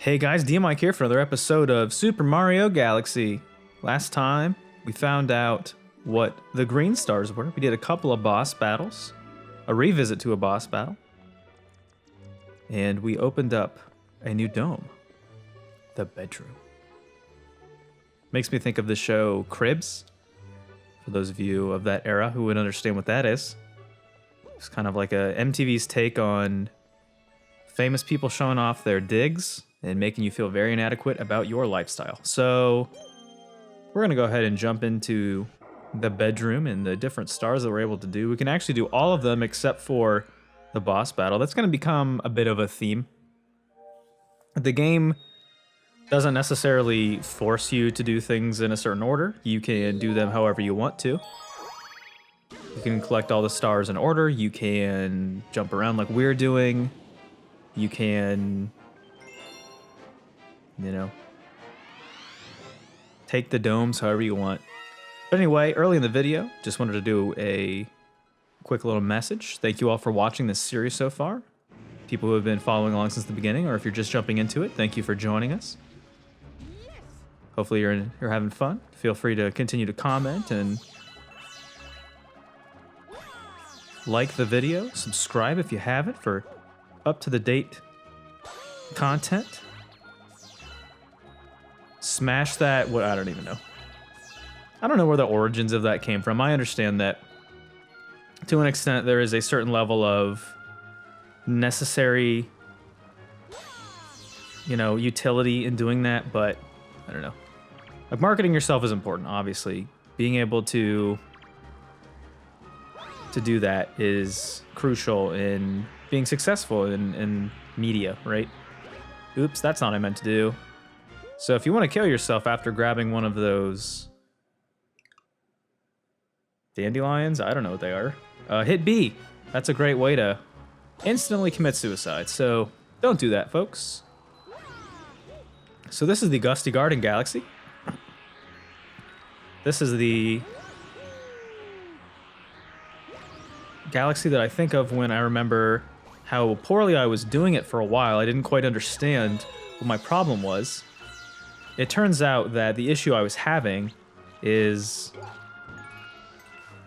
Hey guys, DMic here for another episode of Super Mario Galaxy. Last time, we found out what the green stars were. We did a couple of boss battles, a revisit to a boss battle, and we opened up a new dome, the bedroom. Makes me think of the show Cribs, for those of you of that era who would understand what that is. It's kind of like a MTV's take on famous people showing off their digs and making you feel very inadequate about your lifestyle. So we're gonna go ahead and jump into the bedroom and the different stars that we're able to do. We can actually do all of them except for the boss battle. That's gonna become a bit of a theme. The game doesn't necessarily force you to do things in a certain order. You can do them however you want to. You can collect all the stars in order. You can jump around like we're doing. You can, take the domes however you want. But anyway, early in the video, just wanted to do a quick little message. Thank you all for watching this series so far. People who have been following along since the beginning, or if you're just jumping into it, thank you for joining us. Hopefully you're having fun. Feel free to continue to comment and like the video. Subscribe if you haven't for up-to-the-date content. Smash that. What? I don't even know. I don't know where the origins of that came from. I understand that to an extent there is a certain level of necessary, utility in doing that, but I don't know. Like, marketing yourself is important, obviously. Being able to do that is crucial in being successful in media, right? Oops, that's not what I meant to do. So if you want to kill yourself after grabbing one of those dandelions, I don't know what they are, hit B. That's a great way to instantly commit suicide. So don't do that, folks. So this is the Gusty Garden Galaxy. This is the galaxy that I think of when I remember how poorly I was doing it for a while. I didn't quite understand what my problem was. It turns out that the issue I was having is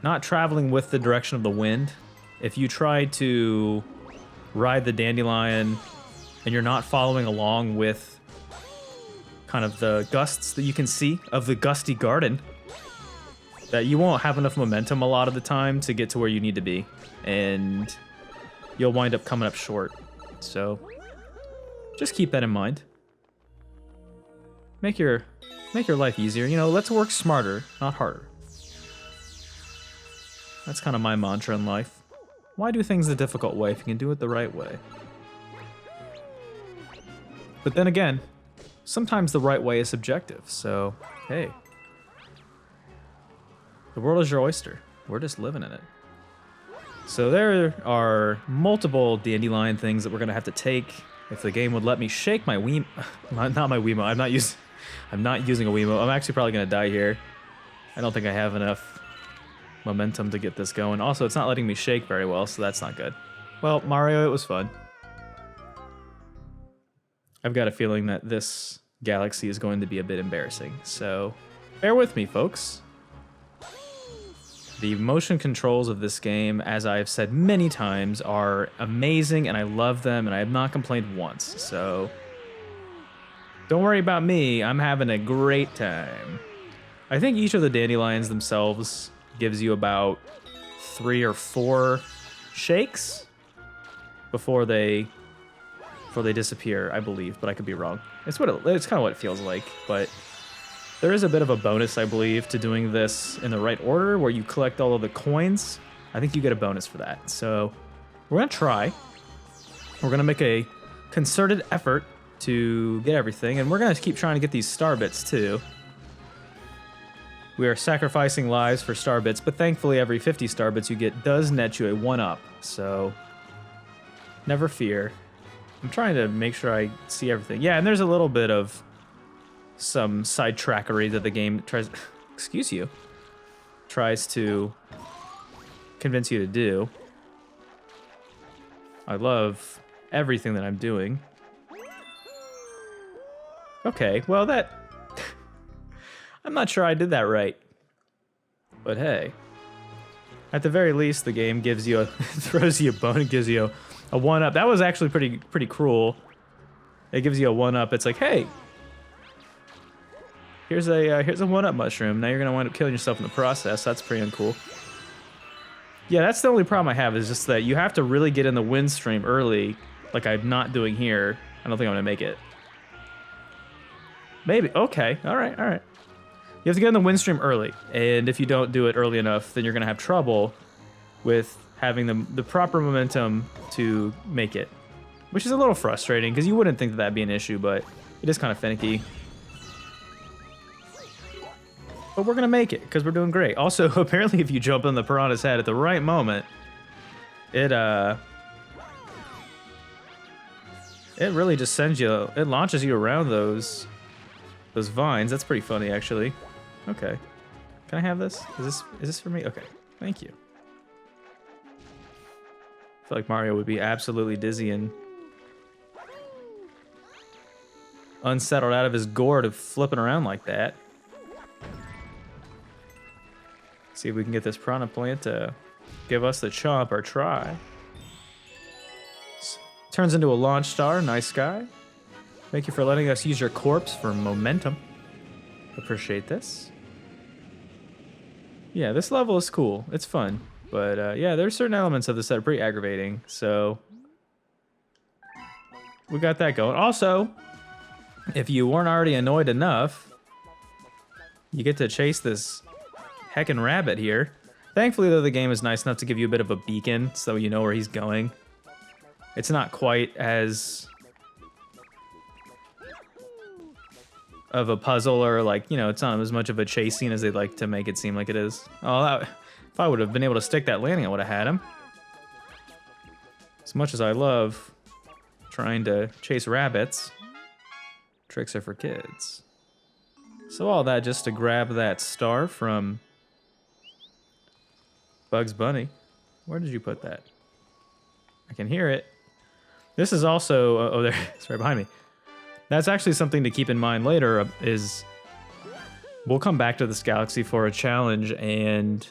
not traveling with the direction of the wind. If you try to ride the dandelion and you're not following along with kind of the gusts that you can see of the gusty garden, that you won't have enough momentum a lot of the time to get to where you need to be, and you'll wind up coming up short. So just keep that in mind. Make your life easier. Let's work smarter, not harder. That's kind of my mantra in life. Why do things the difficult way if you can do it the right way? But then again, sometimes the right way is subjective, so hey. The world is your oyster. We're just living in it. So there are multiple dandelion things that we're gonna have to take. If the game would let me shake my Wii, not my Wiimote. I'm not using a Wiimote. I'm actually probably gonna die here. I don't think I have enough momentum to get this going. Also, it's not letting me shake very well, so that's not good. Well, Mario, it was fun. I've got a feeling that this galaxy is going to be a bit embarrassing, so bear with me, folks. The motion controls of this game, as I've said many times, are amazing, and I love them, and I have not complained once. So don't worry about me. I'm having a great time. I think each of the dandelions themselves gives you about 3 or 4 shakes before they disappear, I believe, but I could be wrong. It's kind of what it feels like, but there is a bit of a bonus, I believe, to doing this in the right order, where you collect all of the coins. I think you get a bonus for that. So we're gonna try. We're gonna make a concerted effort to get everything, and we're gonna keep trying to get these star bits too. We are sacrificing lives for star bits, but thankfully every 50 star bits you get does net you a 1-up, so never fear. I'm trying to make sure I see everything. Yeah, and there's a little bit of some sidetrackery that the game tries to convince you to do. I love everything that I'm doing. Okay, well that... I'm not sure I did that right. But hey. At the very least, the game gives you a... throws you a bone and gives you a 1-up. That was actually pretty cruel. It gives you a 1-up. It's like, hey... Here's a 1-up mushroom. Now you're gonna wind up killing yourself in the process. That's pretty uncool. Yeah, that's the only problem I have, is just that you have to really get in the wind stream early, like I'm not doing here. I don't think I'm gonna make it. Maybe. Okay. All right. You have to get in the wind stream early, and if you don't do it early enough, then you're gonna have trouble with having the proper momentum to make it, which is a little frustrating because you wouldn't think that that'd be an issue, but it is kind of finicky. But we're gonna make it because we're doing great. Also, apparently, if you jump on the piranha's head at the right moment, it really just sends you. It launches you around those vines. That's pretty funny, actually. Okay, can I have this? Is this for me? Okay, thank you. I feel like Mario would be absolutely dizzy and unsettled out of his gourd of flipping around like that. See if we can get this piranha plant to give us the chomp or try. Turns into a launch star. Nice guy. Thank you for letting us use your corpse for momentum. Appreciate this. Yeah, this level is cool. It's fun. But yeah, there's certain elements of this that are pretty aggravating. So we got that going. Also, if you weren't already annoyed enough, you get to chase this heckin' rabbit here. Thankfully, though, the game is nice enough to give you a bit of a beacon so you know where he's going. It's not quite as of a puzzle, or like, you know, it's not as much of a chase scene as they'd like to make it seem like it is. Oh, if I would have been able to stick that landing, I would have had him. As much as I love trying to chase rabbits, tricks are for kids. So all that just to grab that star from Bugs Bunny. Where did you put that? I can hear it. This is also... oh, there. It's right behind me. That's actually something to keep in mind later, is we'll come back to this galaxy for a challenge, and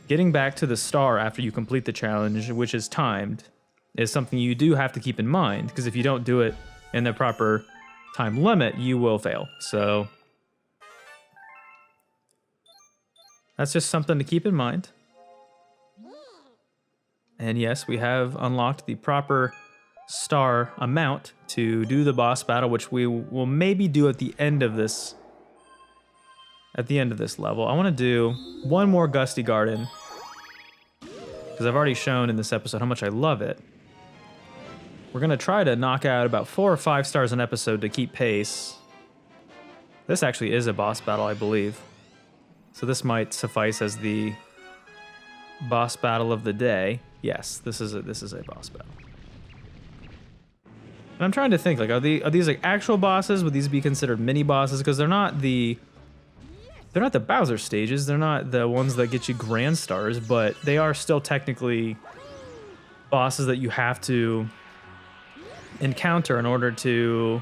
getting back to the star after you complete the challenge, which is timed, is something you do have to keep in mind, because if you don't do it in the proper time limit, you will fail. So that's just something to keep in mind. And yes, we have unlocked the proper star amount to do the boss battle, which we will maybe do at the end of this level. I want to do one more Gusty Garden, because I've already shown in this episode how much I love it. We're going to try to knock out about 4 or 5 stars an episode to keep pace. This actually is a boss battle, I believe. So this might suffice as the boss battle of the day. Yes, this is a boss battle. And I'm trying to think, like, are these like actual bosses? Would these be considered mini bosses? Because they're not the Bowser stages. They're not the ones that get you grand stars, but they are still technically bosses that you have to encounter in order to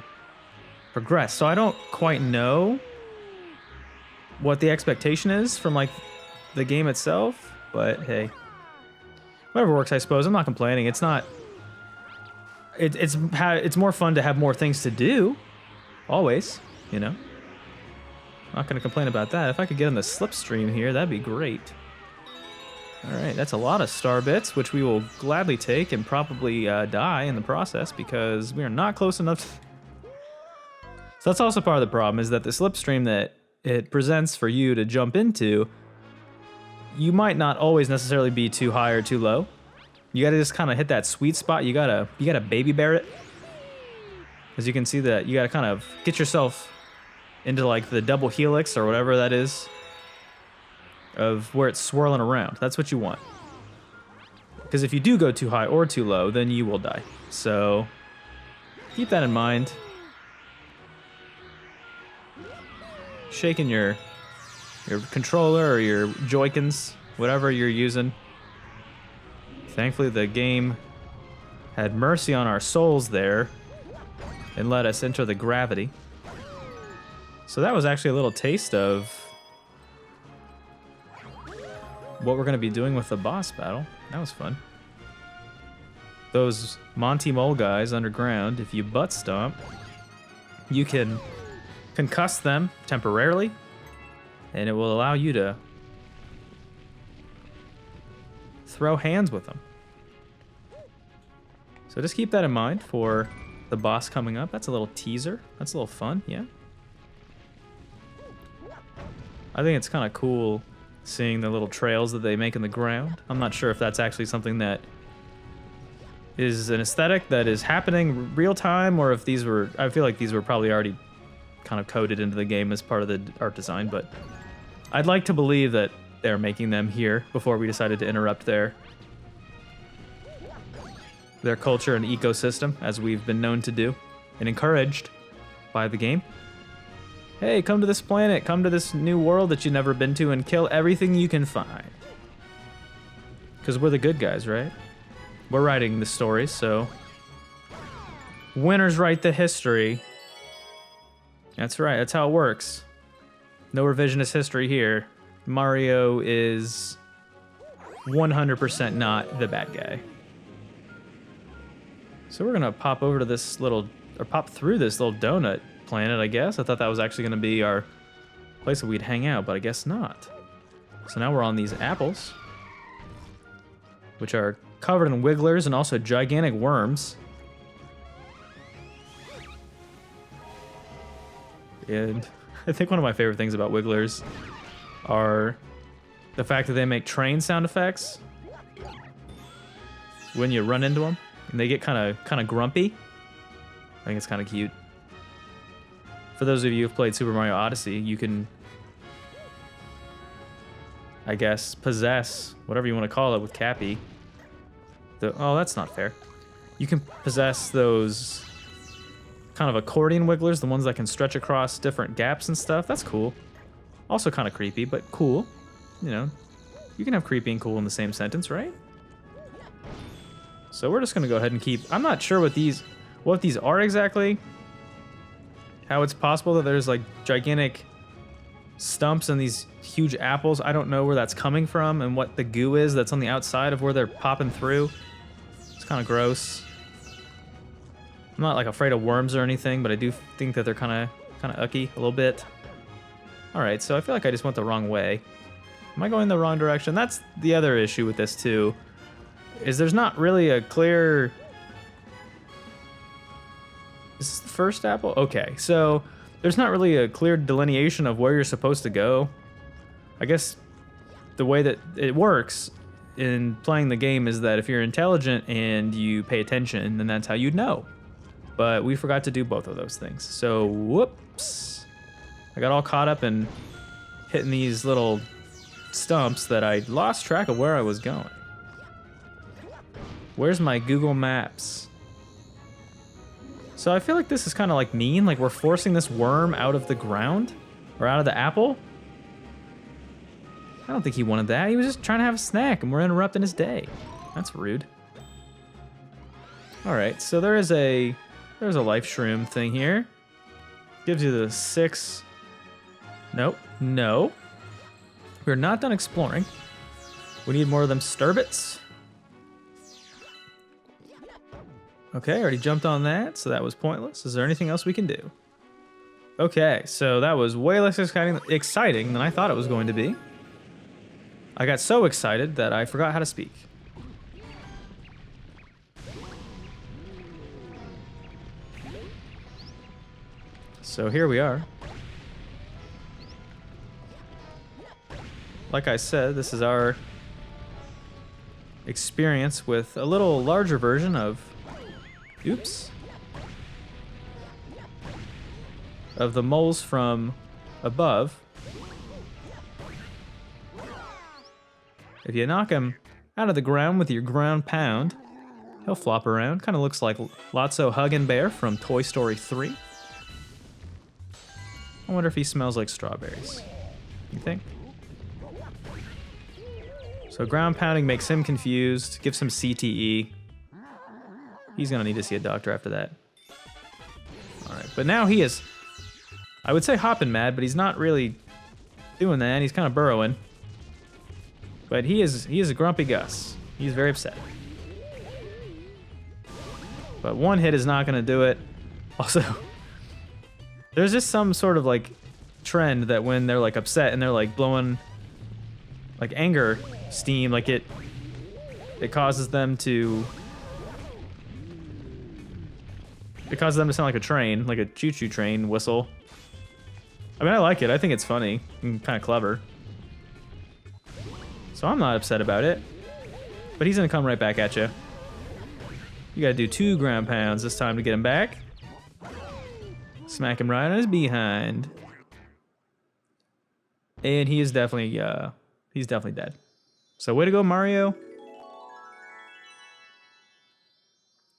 progress. So I don't quite know what the expectation is from like the game itself, but hey, whatever works, I suppose. I'm not complaining. It's not. It's more fun to have more things to do, always. You know. Not gonna complain about that. If I could get on the slipstream here, that'd be great. All right, that's a lot of star bits, which we will gladly take and probably die in the process because we are not close enough. So that's also part of the problem, is that the slipstream that it presents for you to jump into, you might not always necessarily be too high or too low. You gotta just kind of hit that sweet spot. You gotta baby bear it. As you can see, that you gotta kind of get yourself into like the double helix or whatever that is, of where it's swirling around. That's what you want. Because if you do go too high or too low, then you will die. So keep that in mind. Shaking your controller or your Joy-Cons, whatever you're using. Thankfully, the game had mercy on our souls there and let us enter the gravity. So that was actually a little taste of what we're going to be doing with the boss battle. That was fun. Those Monty Mole guys underground, if you butt stomp, you can concuss them temporarily, and it will allow you to throw hands with them. So just keep that in mind for the boss coming up. That's a little teaser. That's a little fun, yeah. I think it's kind of cool seeing the little trails that they make in the ground. I'm not sure if that's actually something that is an aesthetic that is happening real time, or if these were, I feel like these were probably already kind of coded into the game as part of the art design, but I'd like to believe that they're making them here before we decided to interrupt their culture and ecosystem, as we've been known to do and encouraged by the game. Hey, come to this planet, come to this new world that you've never been to and kill everything you can find. Because we're the good guys, right? We're writing the story, so winners write the history. That's right, that's how it works. No revisionist history here. Mario is 100% not the bad guy. So we're gonna pop over to this little, or pop through this little donut planet, I guess. I thought that was actually gonna be our place that we'd hang out, but I guess not. So now we're on these apples, which are covered in wigglers and also gigantic worms. And I think one of my favorite things about wigglers are the fact that they make train sound effects when you run into them, and they get kind of grumpy. I think it's kind of cute. For those of you who've played Super Mario Odyssey, you can, I guess, possess whatever you want to call it with Cappy. Oh, that's not fair. You can possess those kind of accordion wigglers, the ones that can stretch across different gaps and stuff. That's cool. Also kind of creepy, but cool. You know, you can have creepy and cool in the same sentence, right? So we're just gonna go ahead and keep, I'm not sure what these are exactly. How it's possible that there's like gigantic stumps and these huge apples. I don't know where that's coming from and what the goo is that's on the outside of where they're popping through. It's kind of gross. I'm not like afraid of worms or anything, but I do think that they're kind of ucky a little bit. All right, so I feel like I just went the wrong way. Am I going the wrong direction? That's the other issue with this too, is there's not really a clear... Is this the first apple? Okay, so there's not really a clear delineation of where you're supposed to go. I guess the way that it works in playing the game is that if you're intelligent and you pay attention, then that's how you'd know. But we forgot to do both of those things. So, whoops. I got all caught up in hitting these little stumps that I lost track of where I was going. Where's my Google Maps? So I feel like this is kind of like mean, like we're forcing this worm out of the ground or out of the apple. I don't think he wanted that. He was just trying to have a snack and we're interrupting his day. That's rude. All right, so there's a life shroom thing here. Gives you the 6. Nope, no. We're not done exploring. We need more of them sturbits. Okay, already jumped on that, so that was pointless. Is there anything else we can do? Okay, so that was way less exciting than I thought it was going to be. I got so excited that I forgot how to speak. So here we are. Like I said, this is our experience with a little larger version of, oops, of the moles from above. If you knock him out of the ground with your ground pound, he'll flop around. Kind of looks like Lotso Huggin' Bear from Toy Story 3. I wonder if he smells like strawberries. You think? So ground pounding makes him confused, gives him CTE. He's gonna need to see a doctor after that. But now he is, I would say hopping mad, but he's not really doing that. He's kind of burrowing. But he is a grumpy Gus. He's very upset. But one hit is not going to do it. Also, there's just some sort of like trend that when they're like upset and they're like blowing like anger steam, like it causes them to sound like a train, like a choo-choo train whistle. I mean, I like it. I think it's funny and kind of clever. So I'm not upset about it. But he's gonna come right back at you. You gotta do 2 ground pounds this time to get him back. Smack him right on his behind. And he is definitely, he's definitely dead. So way to go, Mario.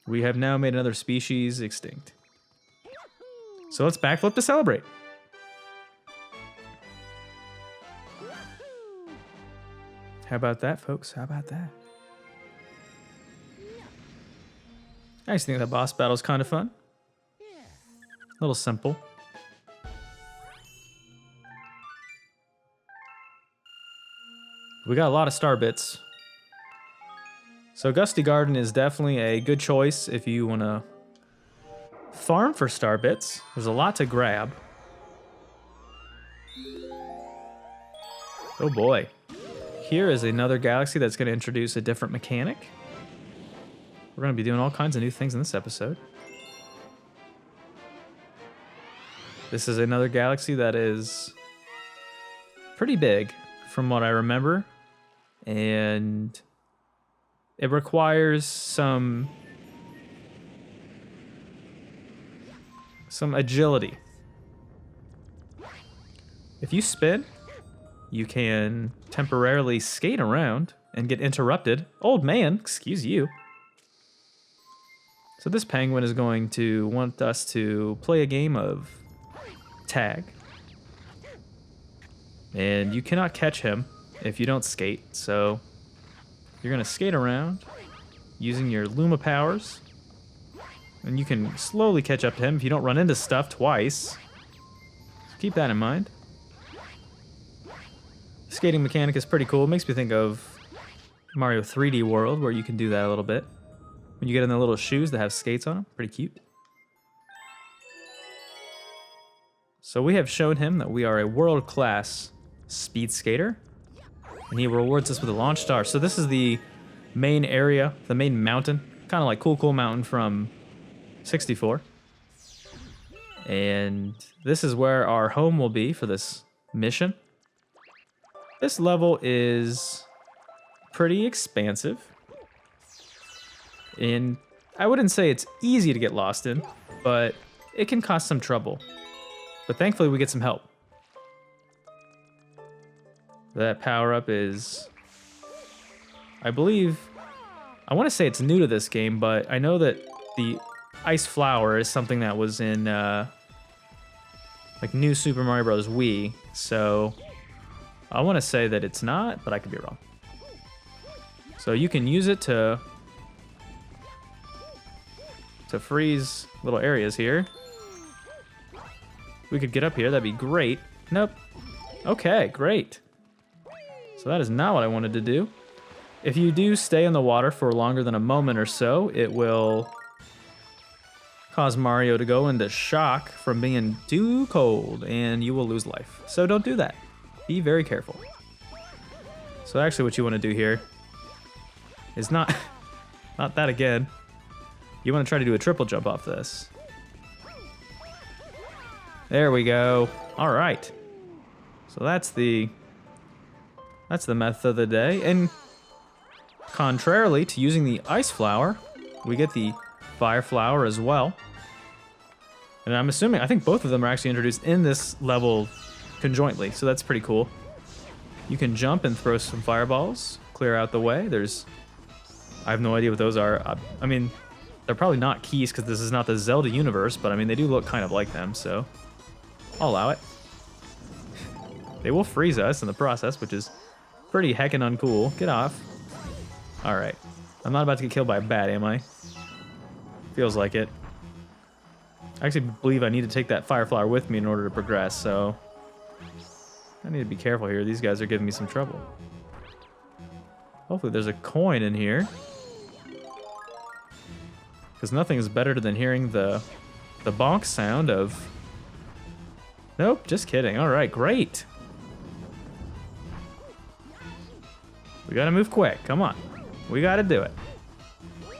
We have now made another species extinct. So let's backflip to celebrate. How about that, folks? How about that? I just think that boss battle is kind of fun. A little simple. We got a lot of star bits. So Gusty Garden is definitely a good choice if you want to farm for star bits. There's a lot to grab. Oh boy. Here is another galaxy that's going to introduce a different mechanic. We're going to be doing all kinds of new things in this episode. This is another galaxy that is pretty big from what I remember. And it requires some agility. If you spin, you can temporarily skate around and get interrupted. Old man, excuse you. So this penguin is going to want us to play a game of tag. And you cannot catch him if you don't skate, so you're gonna skate around using your Luma powers. And you can slowly catch up to him if you don't run into stuff twice. So keep that in mind. The skating mechanic is pretty cool. It makes me think of Mario 3D World, where you can do that a little bit. When you get in the little shoes that have skates on them, pretty cute. So we have shown him that we are a world-class speed skater, and he rewards us with a launch star. So this is the main area, the main mountain, kind of like Cool Mountain from 64. And this is where our home will be for this mission. This level is pretty expansive. And I wouldn't say it's easy to get lost in, but it can cause some trouble. But thankfully we get some help. That power-up is, I believe, I want to say it's new to this game, but I know that the Ice Flower is something that was in like New Super Mario Bros. Wii, so I want to say that it's not, but I could be wrong. So you can use it to freeze little areas here. We could get up here, that'd be great. Nope. Okay, great. So that is not what I wanted to do. If you do stay in the water for longer than a moment or so, it will cause Mario to go into shock from being too cold, and you will lose life. So don't do that. Be very careful. So actually what you want to do here is not that again. You want to try to do a triple jump off this. There we go. All right. So that's the method of the day. And contrarily to using the Ice Flower, we get the Fire Flower as well. And I'm assuming, I think both of them are actually introduced in this level conjointly, so that's pretty cool. You can jump and throw some fireballs, clear out the way. I have no idea what those are. I mean, they're probably not keys because this is not the Zelda universe, but I mean, they do look kind of like them, so I'll allow it. They will freeze us in the process, which is pretty heckin' uncool. Get off. All right. I'm not about to get killed by a bat, am I? Feels like it. I actually believe I need to take that fire flower with me in order to progress, so I need to be careful here. These guys are giving me some trouble. Hopefully there's a coin in here. Because nothing is better than hearing the bonk sound of... Nope, just kidding. All right, great. We gotta move quick. Come on. We gotta do it.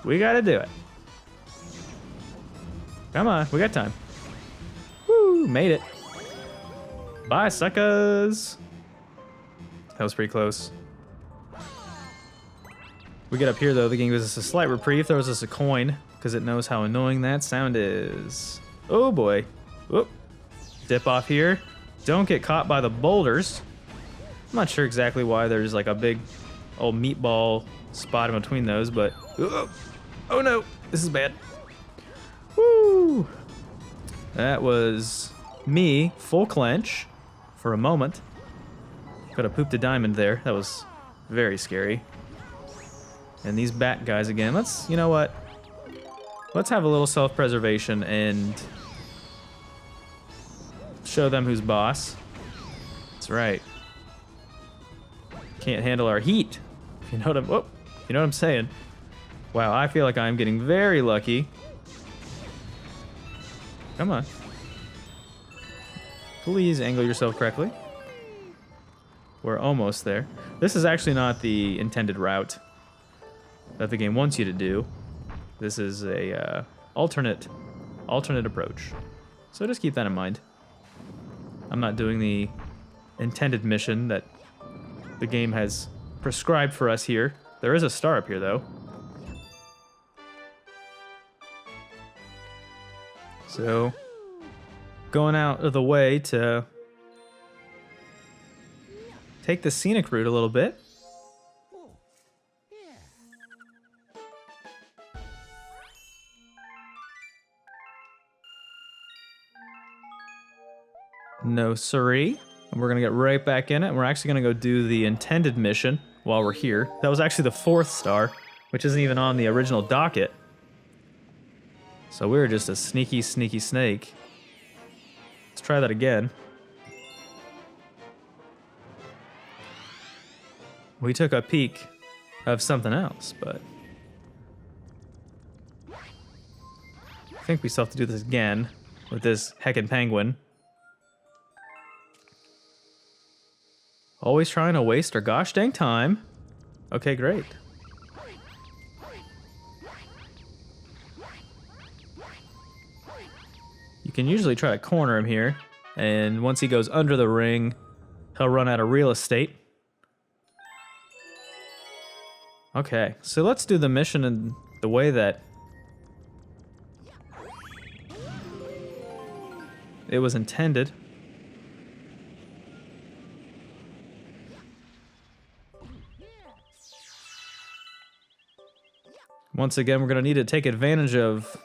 We gotta do it. Come on, we got time. Woo, made it. Bye, suckers. That was pretty close. We get up here, though. The game gives us a slight reprieve. Throws us a coin, because it knows how annoying that sound is. Oh, boy. Whoop. Dip off here. Don't get caught by the boulders. I'm not sure exactly why there's like a big old meatball spot in between those, but... Oh, no. This is bad. Woo! That was me, full clench, for a moment. Could have pooped a diamond there. That was very scary. And these bat guys again. Let's, you know what? Let's have a little self-preservation and show them who's boss. That's right. Can't handle our heat. If you know what I'm, whoop, you know what I'm saying. Wow, I feel like I'm getting very lucky. Come on. Please angle yourself correctly. We're almost there. This is actually not the intended route that the game wants you to do. This is a alternate approach. So just keep that in mind. I'm not doing the intended mission that the game has prescribed for us here. There is a star up here, though. So, going out of the way to take the scenic route a little bit. No siree. And we're gonna get right back in it. We're actually gonna go do the intended mission while we're here. That was actually the 4th star, which isn't even on the original docket. So we were just a sneaky, sneaky snake. Let's try that again. We took a peek of something else, but I think we still have to do this again with this heckin' penguin. Always trying to waste our gosh dang time. Okay, great. You can usually try to corner him here, and once he goes under the ring, he'll run out of real estate. Okay, so let's do the mission in the way that it was intended. Once again, we're going to need to take advantage of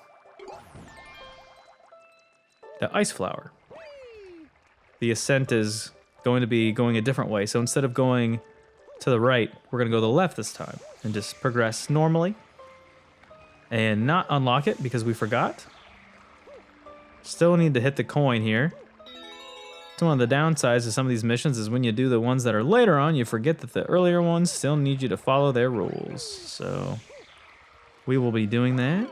the ice flower. The ascent is going to be going a different way, so instead of going to the right, we're going to go to the left this time and just progress normally and not unlock it because we forgot. Still need to hit the coin here. So one of the downsides of some of these missions is when you do the ones that are later on, you forget that the earlier ones still need you to follow their rules. So we will be doing that.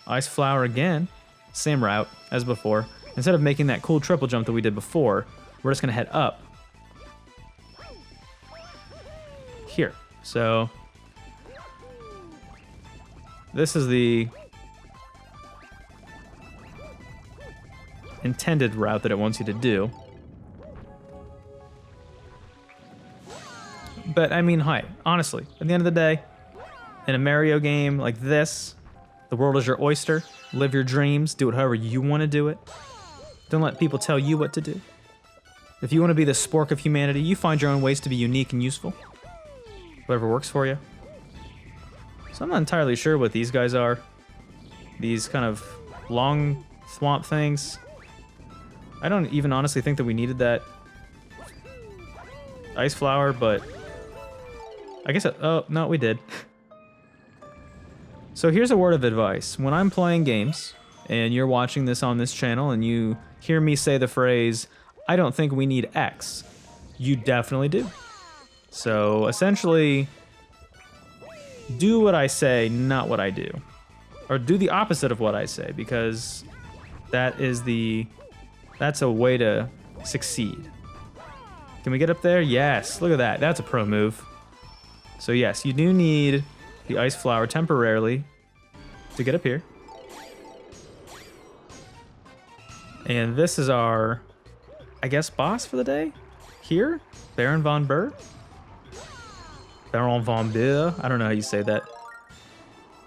Ice flower again. Same route as before. Instead of making that cool triple jump that we did before, we're just going to head up. Here. So this is the intended route that it wants you to do. But I mean, hi, honestly, at the end of the day, in a Mario game like this, the world is your oyster. Live your dreams, do it however you want to do it. Don't let people tell you what to do. If you want to be the spork of humanity, you find your own ways to be unique and useful. Whatever works for you. So I'm not entirely sure what these guys are. These kind of long swamp things. I don't even honestly think that we needed that ice flower, but I guess, oh, no, we did. So here's a word of advice. When I'm playing games and you're watching this on this channel and you hear me say the phrase, I don't think we need X, you definitely do. So essentially, do what I say, not what I do. Or do the opposite of what I say, because that's a way to succeed. Can we get up there? Yes, look at that. That's a pro move. So yes, you do need the ice flower temporarily to get up here. And this is our, I guess, boss for the day? Here? Baron von Burr? Baron von Burr? I don't know how you say that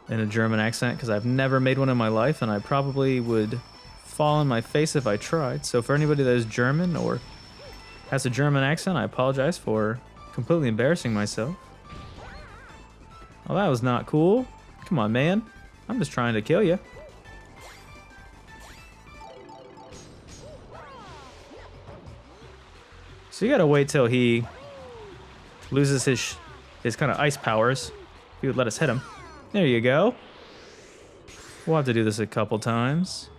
in a German accent, because I've never made one in my life, and I probably would fall on my face if I tried. So for anybody that is German or has a German accent, I apologize for completely embarrassing myself. Oh, that was not cool. Come on, man. I'm just trying to kill you. So you gotta wait till he loses his kind of ice powers. If he would let us hit him. There you go. We'll have to do this a couple times.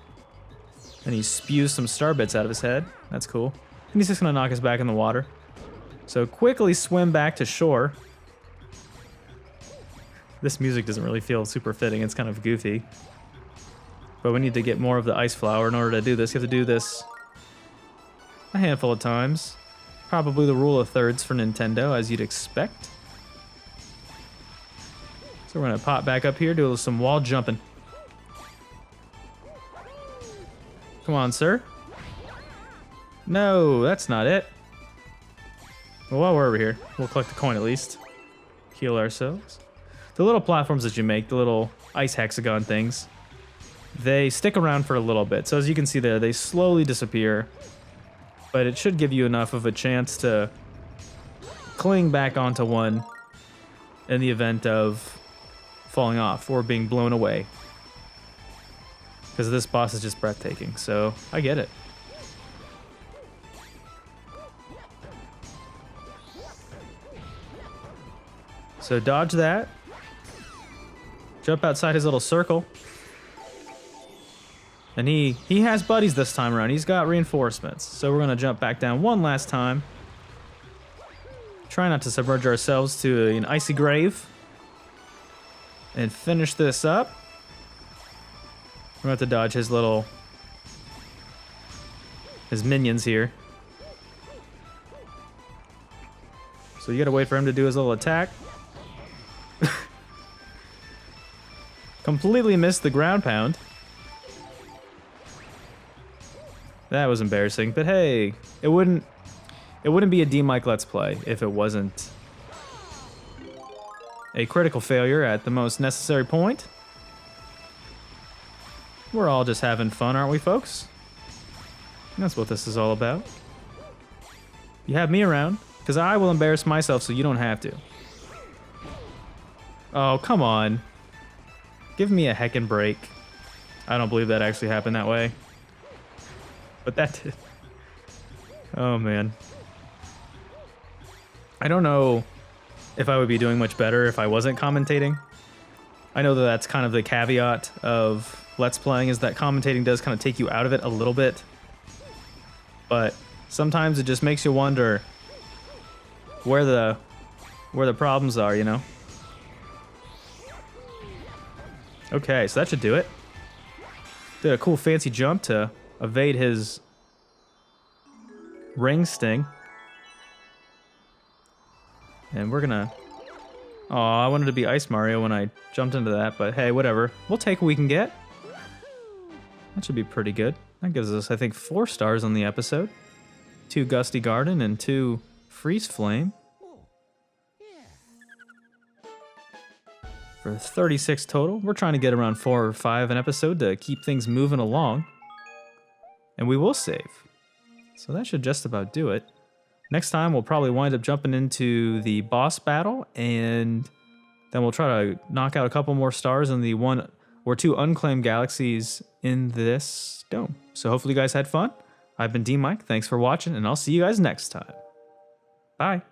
And he spews some star bits out of his head. That's cool. And he's just gonna knock us back in the water. So quickly swim back to shore. This music doesn't really feel super fitting. It's kind of goofy. But we need to get more of the ice flower in order to do this. You have to do this a handful of times. Probably the rule of thirds for Nintendo, as you'd expect. So we're gonna pop back up here, do some wall jumping. Come on, sir. No, that's not it. Well, while we're over here, we'll collect the coin at least. Heal ourselves. The little platforms that you make, the little ice hexagon things, they stick around for a little bit. So as you can see there, they slowly disappear. But it should give you enough of a chance to cling back onto one in the event of falling off or being blown away. Because this boss is just breathtaking, so I get it. So dodge that. Jump outside his little circle. And he has buddies this time around. He's got reinforcements. So we're going to jump back down one last time. Try not to submerge ourselves to an icy grave. And finish this up. We're going to have to dodge his minions here. So you got to wait for him to do his little attack. Completely missed the ground pound. That was embarrassing, but hey, it wouldn't be a DMic Let's Play if it wasn't a critical failure at the most necessary point. We're all just having fun, aren't we, folks? And that's what this is all about. You have me around, because I will embarrass myself so you don't have to. Oh, come on. Give me a heckin' break. I don't believe that actually happened that way. But that did. Oh, man. I don't know if I would be doing much better if I wasn't commentating. I know that that's kind of the caveat of Let's Playing, is that commentating does kind of take you out of it a little bit. But sometimes it just makes you wonder where the problems are, you know? Okay, so that should do it. Did a cool fancy jump to evade his ring sting. And we're gonna... Oh, I wanted to be Ice Mario when I jumped into that, but hey, whatever. We'll take what we can get. That should be pretty good. That gives us, I think, 4 stars on the episode. 2 Gusty Garden and 2 Freeze Flame. For 36 total. We're trying to get around 4 or 5 an episode to keep things moving along. And we will save. So that should just about do it. Next time we'll probably wind up jumping into the boss battle, and then we'll try to knock out a couple more stars in the 1 or 2 unclaimed galaxies in this dome. So hopefully you guys had fun. I've been DMic, thanks for watching, and I'll see you guys next time. Bye.